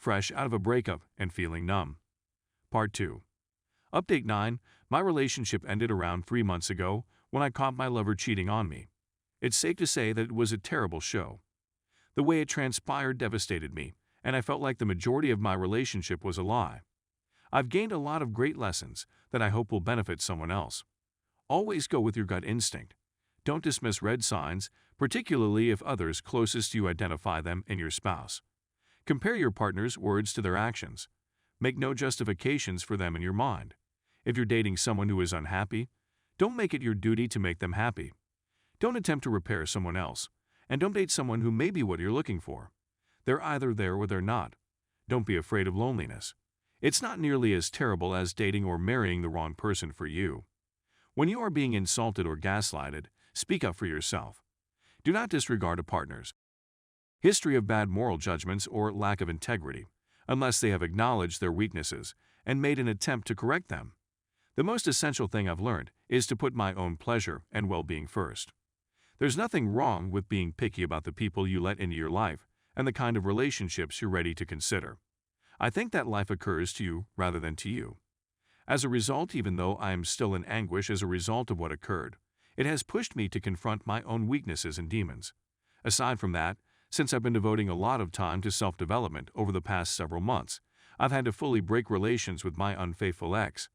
fresh out of a breakup and feeling numb. Part 2. Update 9. My relationship ended around 3 months ago when I caught my lover cheating on me. It's safe to say that it was a terrible show. The way it transpired devastated me, and I felt like the majority of my relationship was a lie. I've gained a lot of great lessons that I hope will benefit someone else. Always go with your gut instinct. Don't dismiss red signs, particularly if others closest to you identify them in your spouse. Compare your partner's words to their actions. Make no justifications for them in your mind. If you're dating someone who is unhappy, don't make it your duty to make them happy. Don't attempt to repair someone else, and don't date someone who may be what you're looking for. They're either there or they're not. Don't be afraid of loneliness. It's not nearly as terrible as dating or marrying the wrong person for you. When you are being insulted or gaslighted, speak up for yourself. Do not disregard a partner's history of bad moral judgments or lack of integrity, unless they have acknowledged their weaknesses and made an attempt to correct them. The most essential thing I've learned is to put my own pleasure and well-being first. There's nothing wrong with being picky about the people you let into your life and the kind of relationships you're ready to consider. I think that life occurs to you rather than to you. As a result, even though I am still in anguish as a result of what occurred, it has pushed me to confront my own weaknesses and demons. Aside from that, since I've been devoting a lot of time to self-development over the past several months, I've had to fully break relations with my unfaithful ex.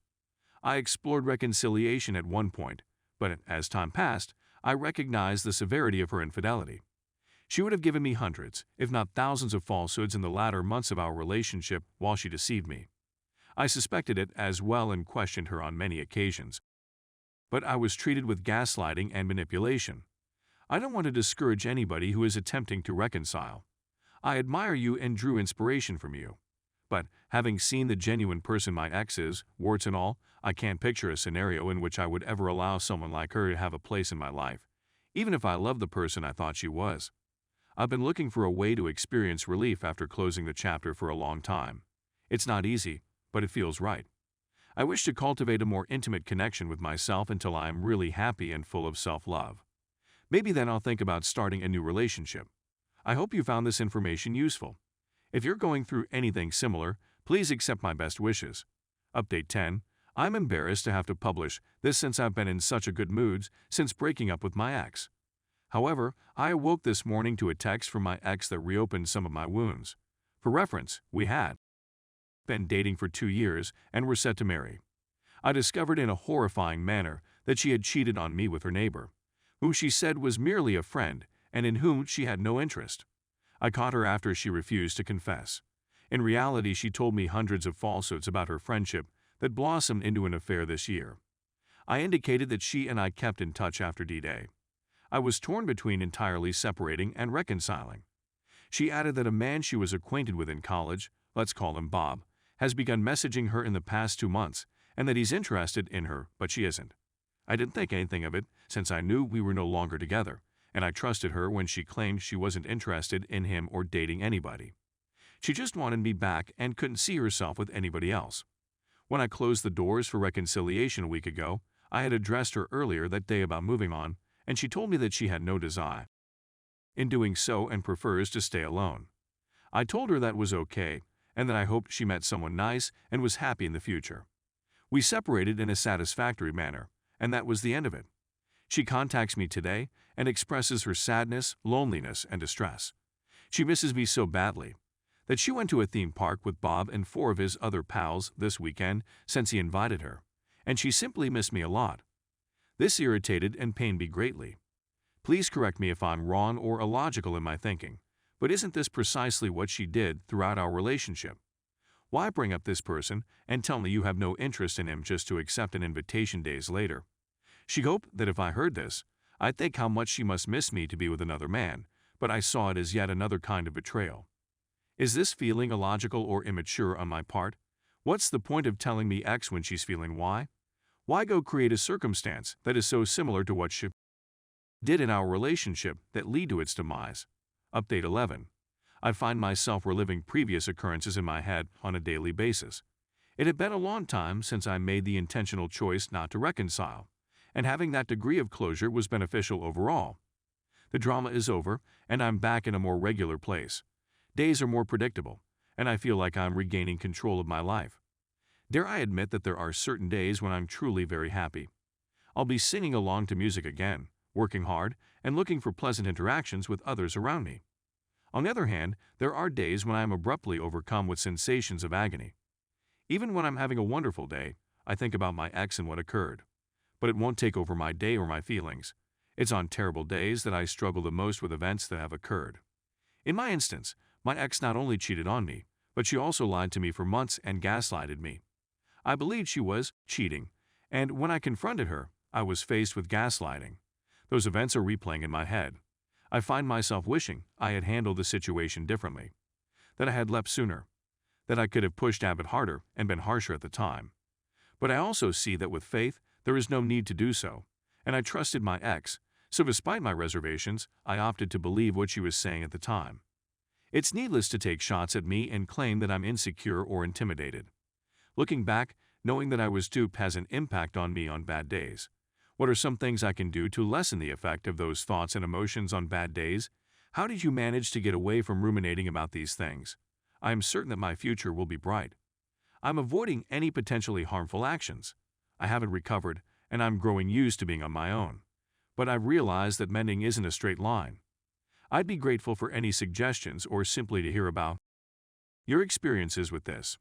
I explored reconciliation at one point, but as time passed, I recognized the severity of her infidelity. She would have given me hundreds, if not thousands of falsehoods in the latter months of our relationship while she deceived me. I suspected it as well and questioned her on many occasions. But I was treated with gaslighting and manipulation. I don't want to discourage anybody who is attempting to reconcile. I admire you and drew inspiration from you. But having seen the genuine person my ex is, warts and all, I can't picture a scenario in which I would ever allow someone like her to have a place in my life, even if I loved the person I thought she was. I've been looking for a way to experience relief after closing the chapter for a long time. It's not easy, but it feels right. I wish to cultivate a more intimate connection with myself until I am really happy and full of self-love. Maybe then I'll think about starting a new relationship. I hope you found this information useful. If you're going through anything similar, please accept my best wishes. Update 10. I'm embarrassed to have to publish this since I've been in such a good mood since breaking up with my ex. However, I awoke this morning to a text from my ex that reopened some of my wounds. For reference, we had been dating for 2 years and were set to marry. I discovered in a horrifying manner that she had cheated on me with her neighbor, whom she said was merely a friend and in whom she had no interest. I caught her after she refused to confess. In reality, she told me hundreds of falsehoods about her friendship that blossomed into an affair this year. I indicated that she and I kept in touch after D-Day. I was torn between entirely separating and reconciling. She added that a man she was acquainted with in college, let's call him Bob, has begun messaging her in the past 2 months and that he's interested in her, but she isn't. I didn't think anything of it since I knew we were no longer together, and I trusted her when she claimed she wasn't interested in him or dating anybody. She just wanted me back and couldn't see herself with anybody else. When I closed the doors for reconciliation a week ago, I had addressed her earlier that day about moving on, and she told me that she had no desire in doing so and prefers to stay alone. I told her that was okay, and that I hoped she met someone nice and was happy in the future. We separated in a satisfactory manner, and that was the end of it. She contacts me today and expresses her sadness, loneliness, and distress. She misses me so badly that she went to a theme park with Bob and 4 of his other pals this weekend since he invited her, and she simply missed me a lot. This irritated and pained me greatly. Please correct me if I'm wrong or illogical in my thinking, but isn't this precisely what she did throughout our relationship? Why bring up this person and tell me you have no interest in him just to accept an invitation days later? She hoped that if I heard this, I'd think how much she must miss me to be with another man, but I saw it as yet another kind of betrayal. Is this feeling illogical or immature on my part? What's the point of telling me X when she's feeling Y? Why go create a circumstance that is so similar to what she did in our relationship that lead to its demise? Update 11. I find myself reliving previous occurrences in my head on a daily basis. It had been a long time since I made the intentional choice not to reconcile, and having that degree of closure was beneficial overall. The drama is over, and I'm back in a more regular place. Days are more predictable, and I feel like I'm regaining control of my life. Dare I admit that there are certain days when I'm truly very happy. I'll be singing along to music again, working hard, and looking for pleasant interactions with others around me. On the other hand, there are days when I am abruptly overcome with sensations of agony. Even when I'm having a wonderful day, I think about my ex and what occurred. But it won't take over my day or my feelings. It's on terrible days that I struggle the most with events that have occurred. In my instance, my ex not only cheated on me, but she also lied to me for months and gaslighted me. I believed she was cheating, and when I confronted her, I was faced with gaslighting. Those events are replaying in my head. I find myself wishing I had handled the situation differently, that I had leapt sooner, that I could have pushed Abbott harder and been harsher at the time. But I also see that with faith, there is no need to do so, and I trusted my ex, so despite my reservations, I opted to believe what she was saying at the time. It's needless to take shots at me and claim that I'm insecure or intimidated. Looking back, knowing that I was duped has an impact on me on bad days. What are some things I can do to lessen the effect of those thoughts and emotions on bad days? How did you manage to get away from ruminating about these things? I am certain that my future will be bright. I'm avoiding any potentially harmful actions. I haven't recovered, and I'm growing used to being on my own. But I've realized that mending isn't a straight line. I'd be grateful for any suggestions or simply to hear about your experiences with this.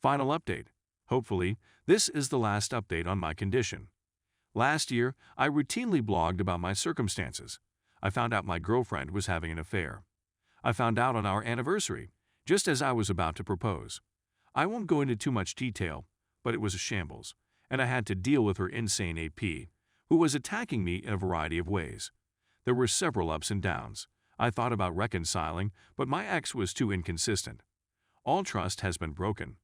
Final update. Hopefully, this is the last update on my condition. Last year, I routinely blogged about my circumstances. I found out my girlfriend was having an affair. I found out on our anniversary, just as I was about to propose. I won't go into too much detail, but it was a shambles, and I had to deal with her insane AP, who was attacking me in a variety of ways. There were several ups and downs. I thought about reconciling, but my ex was too inconsistent. All trust has been broken.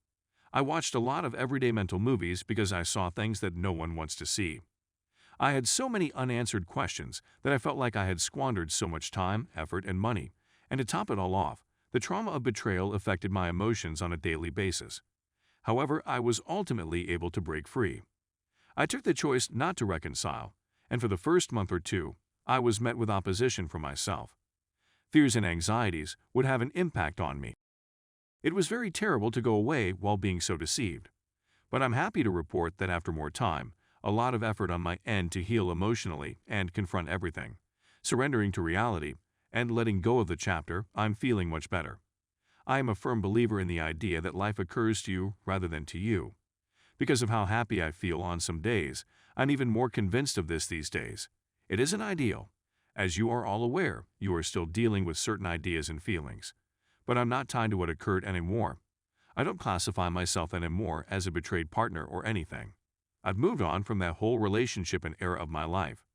I watched a lot of everyday mental movies because I saw things that no one wants to see. I had so many unanswered questions that I felt like I had squandered so much time, effort, and money. And to top it all off, the trauma of betrayal affected my emotions on a daily basis. However, I was ultimately able to break free. I took the choice not to reconcile, and for the first month or two, I was met with opposition from myself. Fears and anxieties would have an impact on me. It was very terrible to go away while being so deceived. But I'm happy to report that after more time, a lot of effort on my end to heal emotionally and confront everything, surrendering to reality, and letting go of the chapter, I'm feeling much better. I am a firm believer in the idea that life occurs to you rather than to you. Because of how happy I feel on some days, I'm even more convinced of this these days. It isn't ideal. As you are all aware, you are still dealing with certain ideas and feelings. But I'm not tied to what occurred anymore. I don't classify myself anymore as a betrayed partner or anything. I've moved on from that whole relationship and era of my life.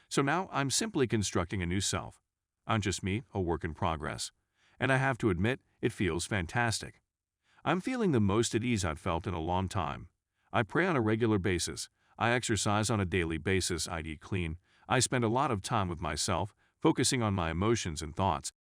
So now I'm simply constructing a new self. I'm just me, a work in progress. And I have to admit, it feels fantastic. I'm feeling the most at ease I've felt in a long time. I pray on a regular basis. I exercise on a daily basis. I eat clean. I spend a lot of time with myself, focusing on my emotions and thoughts.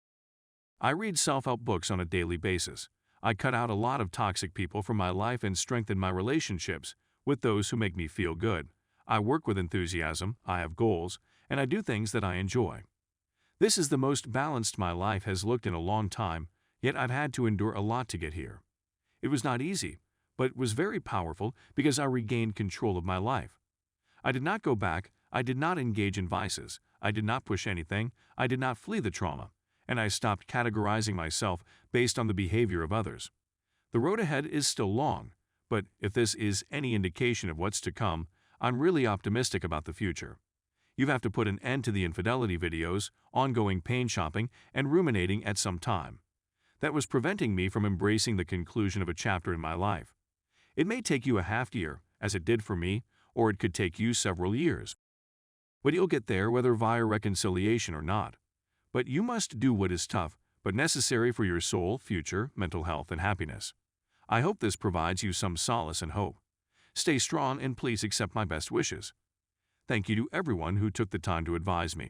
I read self-help books on a daily basis. I cut out a lot of toxic people from my life and strengthen my relationships with those who make me feel good. I work with enthusiasm, I have goals, and I do things that I enjoy. This is the most balanced my life has looked in a long time, yet I've had to endure a lot to get here. It was not easy, but it was very powerful because I regained control of my life. I did not go back, I did not engage in vices, I did not push anything, I did not flee the trauma, and I stopped categorizing myself based on the behavior of others. The road ahead is still long, but if this is any indication of what's to come, I'm really optimistic about the future. You have to put an end to the infidelity videos, ongoing pain shopping, and ruminating at some time. That was preventing me from embracing the conclusion of a chapter in my life. It may take you a half year, as it did for me, or it could take you several years. But you'll get there whether via reconciliation or not. But you must do what is tough, but necessary for your soul, future, mental health, and happiness. I hope this provides you some solace and hope. Stay strong and please accept my best wishes. Thank you to everyone who took the time to advise me.